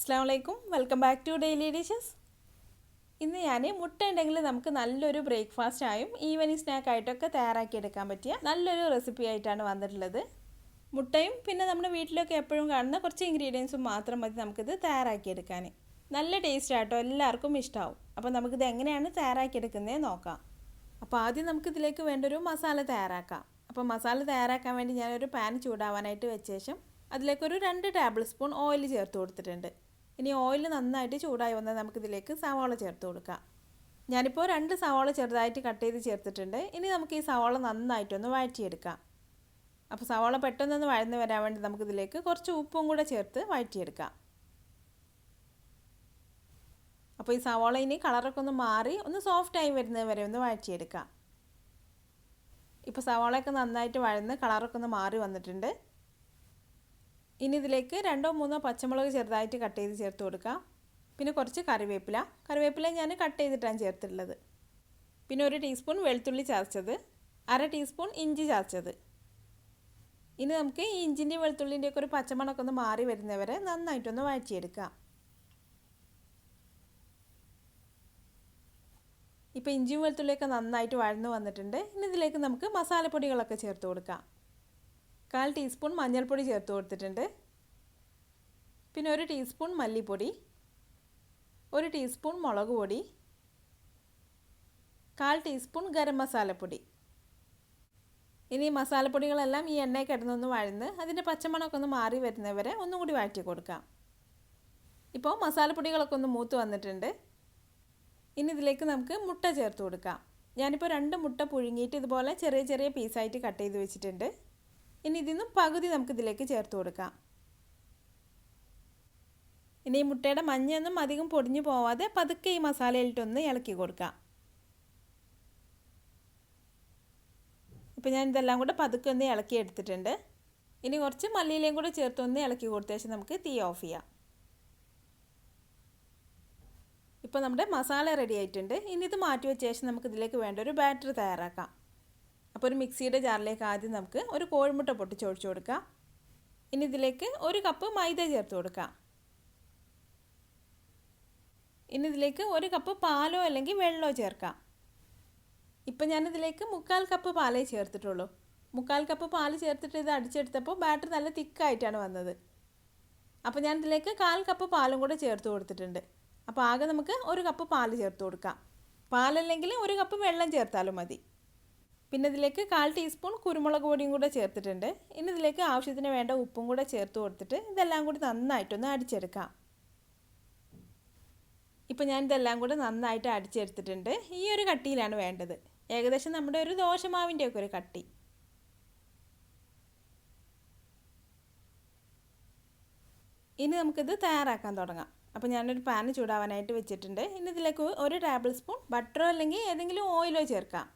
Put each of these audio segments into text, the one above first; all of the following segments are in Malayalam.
അസ്സലാമു അലൈക്കും, welcome back to daily dishes. ഇന്ന് ഞാൻ മുട്ട ഉണ്ടെങ്കിൽ നമുക്ക് നല്ലൊരു ബ്രേക്ക്ഫാസ്റ്റ് ആയും ഈവനിങ് സ്നാക്കായിട്ടൊക്കെ തയ്യാറാക്കിയെടുക്കാൻ പറ്റിയ നല്ലൊരു റെസിപ്പി ആയിട്ടാണ് വന്നിട്ടുള്ളത്. മുട്ടയും പിന്നെ നമ്മുടെ വീട്ടിലൊക്കെ എപ്പോഴും കാണുന്ന കുറച്ച് ഇൻഗ്രീഡിയൻസും മാത്രം മതി നമുക്കിത് തയ്യാറാക്കിയെടുക്കാൻ. നല്ല ടേസ്റ്റ് ആട്ടോ, എല്ലാവർക്കും ഇഷ്ടമാവും. അപ്പോൾ നമുക്കിത് എങ്ങനെയാണ് തയ്യാറാക്കിയെടുക്കുന്നത് നോക്കാം. അപ്പോൾ ആദ്യം നമുക്കിതിലേക്ക് വേണ്ടൊരു മസാല തയ്യാറാക്കാം. അപ്പോൾ മസാല തയ്യാറാക്കാൻ വേണ്ടി ഞാനൊരു പാൻ ചൂടാവാനായിട്ട് വെച്ച ശേഷം അതിലേക്കൊരു 2 ടേബിൾ സ്പൂൺ ഓയിൽ ചേർത്ത് കൊടുത്തിട്ടുണ്ട്. ഇനി ഓയിൽ നന്നായിട്ട് ചൂടായി വന്നാൽ നമുക്കിതിലേക്ക് സവാള ചേർത്ത് കൊടുക്കാം. ഞാനിപ്പോൾ 2 സവാള ചെറുതായിട്ട് കട്ട് ചെയ്ത് ചേർത്തിട്ടുണ്ട്. ഇനി നമുക്ക് ഈ സവാള നന്നായിട്ടൊന്ന് വഴറ്റിയെടുക്കാം. അപ്പോൾ സവാള പെട്ടെന്നൊന്ന് വഴന്ന് വരാൻ വേണ്ടി നമുക്കിതിലേക്ക് കുറച്ച് ഉപ്പും കൂടെ ചേർത്ത് വഴറ്റിയെടുക്കാം. അപ്പോൾ ഈ സവാള ഇനി കളറൊക്കെ ഒന്ന് മാറി ഒന്ന് സോഫ്റ്റായി വരുന്നത് വരെ ഒന്ന് വഴറ്റിയെടുക്കാം. ഇപ്പോൾ സവാളയൊക്കെ നന്നായിട്ട് വഴന്ന് കളറൊക്കെ ഒന്ന് മാറി വന്നിട്ടുണ്ട്. ഇനി ഇതിലേക്ക് 2-3 പച്ചമുളക് ചെറുതായിട്ട് കട്ട് ചെയ്ത് ചേർത്ത് കൊടുക്കാം. പിന്നെ കുറച്ച് കറിവേപ്പില ഞാൻ കട്ട് ചെയ്തിട്ടാണ് ചേർത്തിട്ടുള്ളത്. പിന്നെ 1 ടീസ്പൂൺ വെളുത്തുള്ളി ചതച്ചത്, 1/2 ടീസ്പൂൺ ഇഞ്ചി ചതച്ചത്. ഇനി നമുക്ക് ഈ ഇഞ്ചിൻ്റെയും വെളുത്തുള്ളിൻ്റെയൊക്കെ ഒരു പച്ചമണമൊക്കെ ഒന്ന് മാറി വരുന്നവരെ നന്നായിട്ടൊന്ന് വഴറ്റിയെടുക്കാം. ഇപ്പോൾ ഇഞ്ചിയും വെളുത്തുള്ളിയൊക്കെ നന്നായിട്ട് വഴന്ന് വന്നിട്ടുണ്ട്. ഇനി ഇതിലേക്ക് നമുക്ക് മസാലപ്പൊടികളൊക്കെ ചേർത്ത് കൊടുക്കാം. 1/4 ടീസ്പൂൺ മഞ്ഞൾപ്പൊടി ചേർത്ത് കൊടുത്തിട്ടുണ്ട്. പിന്നെ 1 ടീസ്പൂൺ മല്ലിപ്പൊടി, 1 ടീസ്പൂൺ മുളക് പൊടി, 1/4 ടീസ്പൂൺ ഗരം മസാലപ്പൊടി. ഇനി മസാലപ്പൊടികളെല്ലാം ഈ എണ്ണയിൽ കിടന്നൊന്ന് വഴന്ന് അതിൻ്റെ പച്ചമണമൊക്കെ ഒന്ന് മാറി വരുന്നവരെ ഒന്നും കൂടി വഴറ്റി കൊടുക്കാം. ഇപ്പോൾ മസാലപ്പൊടികളൊക്കെ ഒന്ന് മൂത്ത് വന്നിട്ടുണ്ട്. ഇനി ഇതിലേക്ക് നമുക്ക് മുട്ട ചേർത്ത് കൊടുക്കാം. ഞാനിപ്പോൾ 2 മുട്ട പുഴുങ്ങിയിട്ട് ഇതുപോലെ ചെറിയ ചെറിയ പീസായിട്ട് കട്ട് ചെയ്ത് വെച്ചിട്ടുണ്ട്. ഇനി ഇതിന്നും പകുതി നമുക്കിതിലേക്ക് ചേർത്ത് കൊടുക്കാം. ഇനി ഈ മുട്ടയുടെ മഞ്ഞയൊന്നും അധികം പൊടിഞ്ഞു പോവാതെ പതുക്കെ ഈ മസാലയിലിട്ടൊന്ന് ഇളക്കി കൊടുക്കാം. ഇപ്പോൾ ഞാൻ ഇതെല്ലാം കൂടെ പതുക്കെ ഒന്ന് ഇളക്കി എടുത്തിട്ടുണ്ട്. ഇനി കുറച്ച് മല്ലിയിലയും കൂടെ ചേർത്തൊന്ന് ഇളക്കി കൊടുത്ത ശേഷം നമുക്ക് തീ ഓഫ് ചെയ്യാം. ഇപ്പോൾ നമ്മുടെ മസാല റെഡി ആയിട്ടുണ്ട്. ഇനി ഇത് മാറ്റി വെച്ച ശേഷം നമുക്കിതിലേക്ക് വേണ്ട ഒരു ബാറ്റർ തയ്യാറാക്കാം. അപ്പോൾ ഒരു മിക്സിയുടെ ജാറിലേക്ക് ആദ്യം നമുക്ക് ഒരു കോഴിമുട്ട പൊട്ടിച്ചൊഴിച്ച് കൊടുക്കാം. ഇനി ഇതിലേക്ക് 1 കപ്പ് മൈദ ചേർത്ത് കൊടുക്കാം. ഇനി ഇതിലേക്ക് 1 കപ്പ് പാലോ അല്ലെങ്കിൽ വെള്ളമോ ചേർക്കാം. ഇപ്പം ഞാനിതിലേക്ക് 1/4 കപ്പ് പാലേ ചേർത്തിട്ടുള്ളൂ. 1/4 കപ്പ് പാൽ ചേർത്തിട്ട് ഇത് അടിച്ചെടുത്തപ്പോൾ ബാറ്റർ നല്ല തിക്കായിട്ടാണ് വന്നത്. അപ്പോൾ ഞാനിതിലേക്ക് 1/4 കപ്പ് പാലും കൂടെ ചേർത്ത് കൊടുത്തിട്ടുണ്ട്. അപ്പോൾ ആകെ നമുക്ക് 1 കപ്പ് പാൽ ചേർത്ത് കൊടുക്കാം. പാലല്ലെങ്കിൽ 1 കപ്പ് വെള്ളം ചേർത്താലും മതി. പിന്നെ ഇതിലേക്ക് 1/4 ടീസ്പൂൺ കുരുമുളക് പൊടിയും കൂടെ ചേർത്തിട്ടുണ്ട്. ഇനി ഇതിലേക്ക് ആവശ്യത്തിന് വേണ്ട ഉപ്പും കൂടെ ചേർത്ത് കൊടുത്തിട്ട് ഇതെല്ലാം കൂടി നന്നായിട്ടൊന്ന് അടിച്ചെടുക്കാം. ഇപ്പോൾ ഞാൻ ഇതെല്ലാം കൂടെ നന്നായിട്ട് അടിച്ചെടുത്തിട്ടുണ്ട്. ഈ ഒരു കട്ടിയിലാണ് വേണ്ടത്. ഏകദേശം നമ്മുടെ ഒരു ദോശമാവിൻ്റെയൊക്കെ ഒരു കട്ടി. ഇനി നമുക്കിത് തയ്യാറാക്കാൻ തുടങ്ങാം. അപ്പോൾ ഞാനൊരു പാൻ ചൂടാവാനായിട്ട് വെച്ചിട്ടുണ്ട്. ഇനി ഇതിലേക്ക് 1 ടേബിൾ സ്പൂൺ ബട്ടറോ അല്ലെങ്കിൽ ഏതെങ്കിലും ഓയിലോ ചേർക്കാം.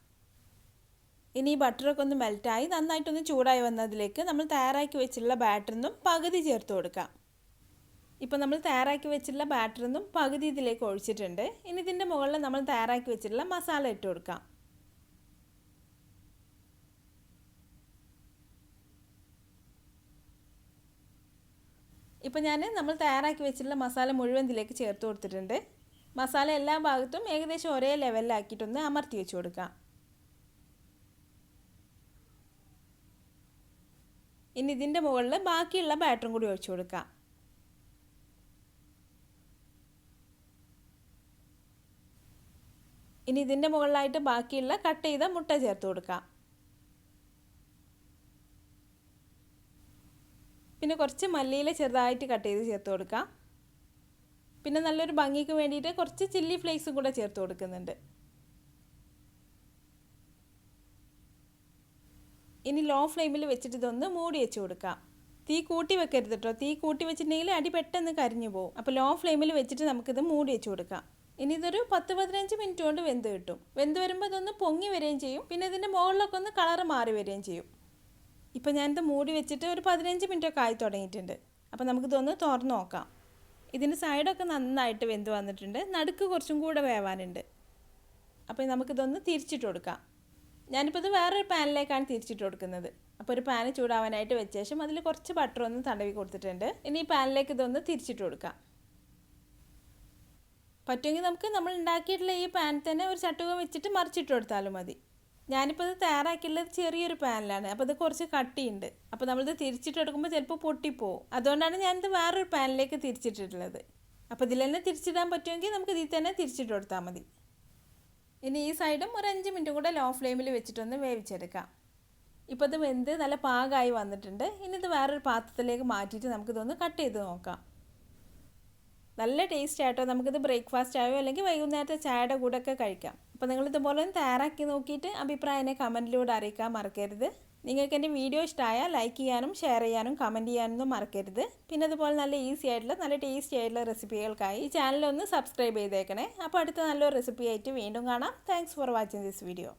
ഇനി ഈ ബട്ടറൊക്കെ ഒന്ന് മെൽറ്റായി നന്നായിട്ടൊന്ന് ചൂടായി വന്നതിലേക്ക് നമ്മൾ തയ്യാറാക്കി വെച്ചിട്ടുള്ള ബാറ്ററിന്നും പകുതി ചേർത്ത് കൊടുക്കാം. ഇപ്പോൾ നമ്മൾ തയ്യാറാക്കി വെച്ചിട്ടുള്ള ബാറ്ററിന്നും പകുതി ഇതിലേക്ക് ഒഴിച്ചിട്ടുണ്ട്. ഇനി ഇതിൻ്റെ മുകളിൽ നമ്മൾ തയ്യാറാക്കി വെച്ചിട്ടുള്ള മസാല ഇട്ട് കൊടുക്കാം. ഇപ്പോൾ നമ്മൾ തയ്യാറാക്കി വെച്ചിട്ടുള്ള മസാല മുഴുവൻ ഇതിലേക്ക് ചേർത്ത് കൊടുത്തിട്ടുണ്ട്. മസാല എല്ലാ ഭാഗത്തും ഏകദേശം ഒരേ ലെവലിലാക്കിയിട്ടൊന്ന് അമർത്തി വെച്ച് കൊടുക്കാം. ഇനി ഇതിൻ്റെ മുകളിൽ ബാക്കിയുള്ള ബാറ്ററും കൂടി ഒഴിച്ചു കൊടുക്കാം. ഇനി ഇതിൻ്റെ മുകളിലായിട്ട് ബാക്കിയുള്ള കട്ട് ചെയ്ത മുട്ട ചേർത്ത് കൊടുക്കാം. പിന്നെ കുറച്ച് മല്ലിയില ചെറുതായിട്ട് കട്ട് ചെയ്ത് ചേർത്ത് കൊടുക്കാം. പിന്നെ നല്ലൊരു ഭംഗിക്ക് വേണ്ടിയിട്ട് കുറച്ച് ചില്ലി ഫ്ലേക്സും കൂടെ ചേർത്ത് കൊടുക്കുന്നുണ്ട്. ഇനി ലോ ഫ്ലെയിമിൽ വെച്ചിട്ട് ഇതൊന്ന് മൂടി വെച്ച് കൊടുക്കാം. തീ കൂട്ടി വെക്കരുത് കേട്ടോ. തീ കൂട്ടി വെച്ചിട്ടുണ്ടെങ്കിൽ അടി പെട്ടെന്ന് കരിഞ്ഞു പോകും. അപ്പോൾ ലോ ഫ്ലെയിമിൽ വെച്ചിട്ട് നമുക്കിത് മൂടി വെച്ച് കൊടുക്കാം. ഇനി ഇതൊരു 10-15 മിനിറ്റ് കൊണ്ട് വെന്ത് കിട്ടും. വെന്ത് വരുമ്പോൾ ഇതൊന്ന് പൊങ്ങി വരികയും ചെയ്യും. പിന്നെ ഇതിൻ്റെ മുകളിലൊക്കെ ഒന്ന് കളറ് മാറി വരികയും ചെയ്യും. ഇപ്പോൾ ഞാനിത് മൂടി വെച്ചിട്ട് ഒരു 15 മിനിറ്റൊക്കെ ആയി തുടങ്ങിയിട്ടുണ്ട്. അപ്പോൾ നമുക്കിതൊന്ന് തുറന്ന് നോക്കാം. ഇതിൻ്റെ സൈഡൊക്കെ നന്നായിട്ട് വെന്ത് വന്നിട്ടുണ്ട്. നടുക്ക് കുറച്ചും കൂടെ വേവാനുണ്ട്. അപ്പോൾ നമുക്കിതൊന്ന് തിരിച്ചിട്ട് കൊടുക്കാം. ഞാനിപ്പോൾ ഇത് വേറൊരു പാനിലേക്കാണ് തിരിച്ചിട്ട് കൊടുക്കുന്നത്. അപ്പോൾ ഒരു പാൻ ചൂടാവാനായിട്ട് വെച്ച ശേഷം അതിൽ കുറച്ച് ബട്ടർ ഒന്ന് തടവി കൊടുത്തിട്ടുണ്ട്. ഇനി ഈ പാനിലേക്ക് ഇതൊന്ന് തിരിച്ചിട്ട് കൊടുക്കാം. പറ്റുമെങ്കിൽ നമുക്ക് നമ്മൾ ഉണ്ടാക്കിയിട്ടുള്ള ഈ പാൻ തന്നെ ഒരു ചട്ടുക വെച്ചിട്ട് മറിച്ചിട്ട് കൊടുത്താലും മതി. ഞാനിപ്പോൾ ഇത് തയ്യാറാക്കിയുള്ളത് ചെറിയൊരു പാനിലാണ്. അപ്പോൾ ഇത് കുറച്ച് കട്ടിയുണ്ട്. അപ്പോൾ നമ്മളിത് തിരിച്ചിട്ടെടുക്കുമ്പോൾ ചിലപ്പോൾ പൊട്ടിപ്പോവും. അതുകൊണ്ടാണ് ഞാനിത് വേറൊരു പാനിലേക്ക് തിരിച്ചിട്ടിട്ടുള്ളത്. അപ്പോൾ ഇതിൽ തന്നെ തിരിച്ചിടാൻ പറ്റുമെങ്കിൽ നമുക്ക് ഇതിൽ തന്നെ തിരിച്ചിട്ട് കൊടുത്താൽ മതി. ഇനി ഈ സൈഡും ഒരു 5 മിനിറ്റ് കൂടെ ലോ ഫ്ലെയിമിൽ വെച്ചിട്ടൊന്ന് വേവിച്ചെടുക്കാം. ഇപ്പോൾ ഇത് വെന്ത് നല്ല പാകമായി വന്നിട്ടുണ്ട്. ഇനി ഇത് വേറൊരു പാത്രത്തിലേക്ക് മാറ്റിയിട്ട് നമുക്കിതൊന്ന് കട്ട് ചെയ്ത് നോക്കാം. നല്ല ടേസ്റ്റ് ആയിട്ടോ. നമുക്കിത് ബ്രേക്ക്ഫാസ്റ്റ് ആയോ അല്ലെങ്കിൽ വൈകുന്നേരത്തെ ചായയുടെ കൂടെ ഒക്കെ കഴിക്കാം. അപ്പോൾ നിങ്ങളിതുപോലെ ഒന്ന് തയ്യാറാക്കി നോക്കിയിട്ട് അഭിപ്രായം കമൻറ്റിലൂടെ അറിയിക്കാൻ മറക്കരുത്. നിങ്ങൾക്ക് എൻ്റെ വീഡിയോ ഇഷ്ടമായാൽ ലൈക്ക് ചെയ്യാനും ഷെയർ ചെയ്യാനും കമൻറ്റ് ചെയ്യാനൊന്നും മറക്കരുത്. പിന്നെ അതുപോലെ നല്ല ഈസി ആയിട്ടുള്ള നല്ല ടേസ്റ്റി ആയിട്ടുള്ള റെസിപ്പികൾക്കായി ഈ ചാനലൊന്ന് സബ്സ്ക്രൈബ് ചെയ്തേക്കണേ. അപ്പോൾ അടുത്ത നല്ലൊരു റെസിപ്പി ആയിട്ട് വീണ്ടും കാണാം. Thanks for watching this video.